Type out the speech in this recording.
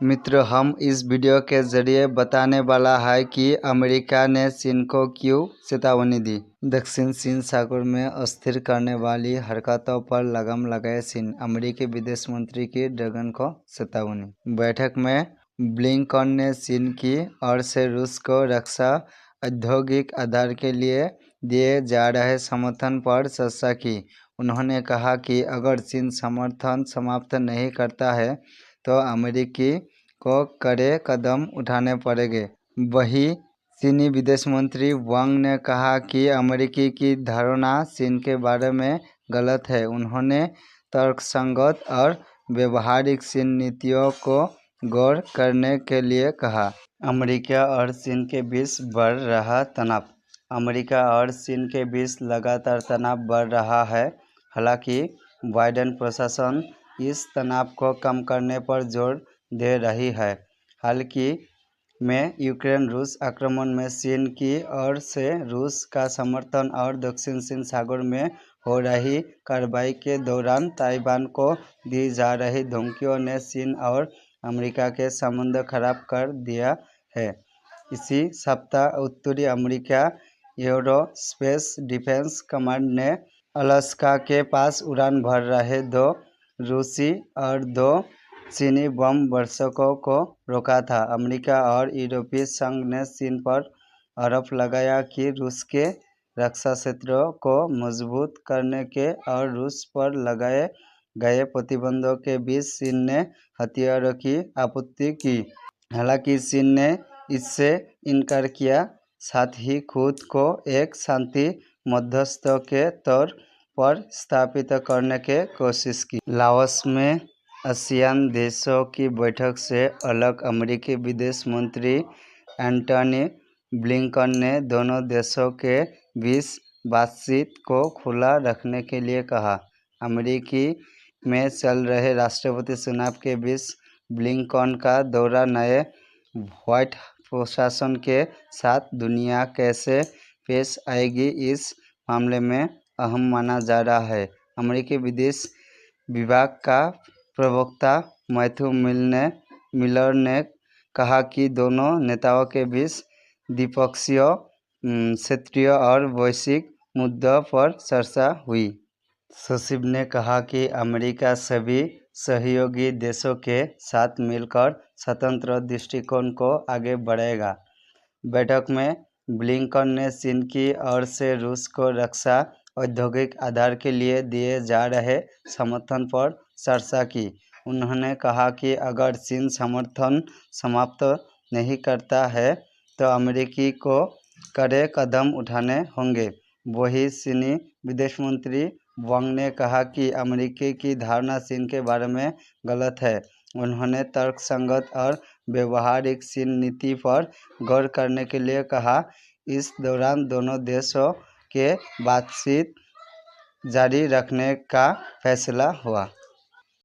मित्रों, हम इस वीडियो के जरिए बताने वाला है कि अमेरिका ने चीन को क्यों चेतावनी दी। दक्षिण चीन सागर में अस्थिर करने वाली हरकतों पर लगाम लगाए चीन, अमेरिकी विदेश मंत्री की ड्रैगन को चेतावनी। बैठक में ब्लिंकन ने चीन की ओर से रूस को रक्षा औद्योगिक आधार के लिए दिए जा रहे समर्थन पर चर्चा की। उन्होंने कहा कि अगर चीन समर्थन समाप्त नहीं करता है तो अमेरिकी को कड़े कदम उठाने पड़ेंगे। वहीं चीनी विदेश मंत्री वांग ने कहा कि अमेरिकी की धारणा चीन के बारे में गलत है। उन्होंने तर्कसंगत और व्यवहारिक चीन नीतियों को गौर करने के लिए कहा। अमेरिका और चीन के बीच बढ़ रहा तनाव। अमेरिका और चीन के बीच लगातार तनाव बढ़ रहा है। हालांकि बाइडेन प्रशासन इस तनाव को कम करने पर जोर दे रही है। हाल ही में यूक्रेन रूस आक्रमण में चीन की ओर से रूस का समर्थन और दक्षिण चीन सागर में हो रही कार्रवाई के दौरान ताइवान को दी जा रही धमकियों ने चीन और अमेरिका के संबंध खराब कर दिया है। इसी सप्ताह उत्तरी अमेरिका एयरोस्पेस डिफेंस कमांड ने अलास्का के पास उड़ान भर रहे 2 रूसी और 2 चीनी बम वर्षकों को रोका था। अमेरिका और यूरोपीय संघ ने चीन पर आरोप लगाया कि रूस के रक्षा क्षेत्रों को मजबूत करने के और रूस पर लगाए गए प्रतिबंधों के बीच चीन ने हथियारों की आपूर्ति की। हालांकि चीन ने इससे इनकार किया, साथ ही खुद को एक शांति मध्यस्थ के तौर पर स्थापित करने की कोशिश की। लाओस में आसियान देशों की बैठक से अलग अमेरिकी विदेश मंत्री एंटनी ब्लिंकन ने दोनों देशों के बीच बातचीत को खुला रखने के लिए कहा। अमेरिकी में चल रहे राष्ट्रपति चुनाव के बीच ब्लिंकन का दौरा नए व्हाइट प्रशासन के साथ दुनिया कैसे पेश आएगी, इस मामले में अहम माना जा रहा है। अमेरिकी विदेश विभाग का प्रवक्ता मैथ्यू मिलर ने कहा कि दोनों नेताओं के बीच द्विपक्षीय, क्षेत्रीय और वैश्विक मुद्दों पर चर्चा हुई। सचिव ने कहा कि अमेरिका सभी सहयोगी देशों के साथ मिलकर स्वतंत्र दृष्टिकोण को आगे बढ़ाएगा। बैठक में ब्लिंकन ने चीन की ओर से रूस को रक्षा औद्योगिक आधार के लिए दिए जा रहे समर्थन पर चर्चा की। उन्होंने कहा कि अगर चीन समर्थन समाप्त नहीं करता है तो अमेरिकी को कड़े कदम उठाने होंगे। वहीं चीनी विदेश मंत्री वांग ने कहा कि अमेरिका की धारणा चीन के बारे में गलत है। उन्होंने तर्कसंगत और व्यवहारिक चीन नीति पर गौर करने के लिए कहा। इस दौरान दोनों देशों के बातचीत जारी रखने का फैसला हुआ।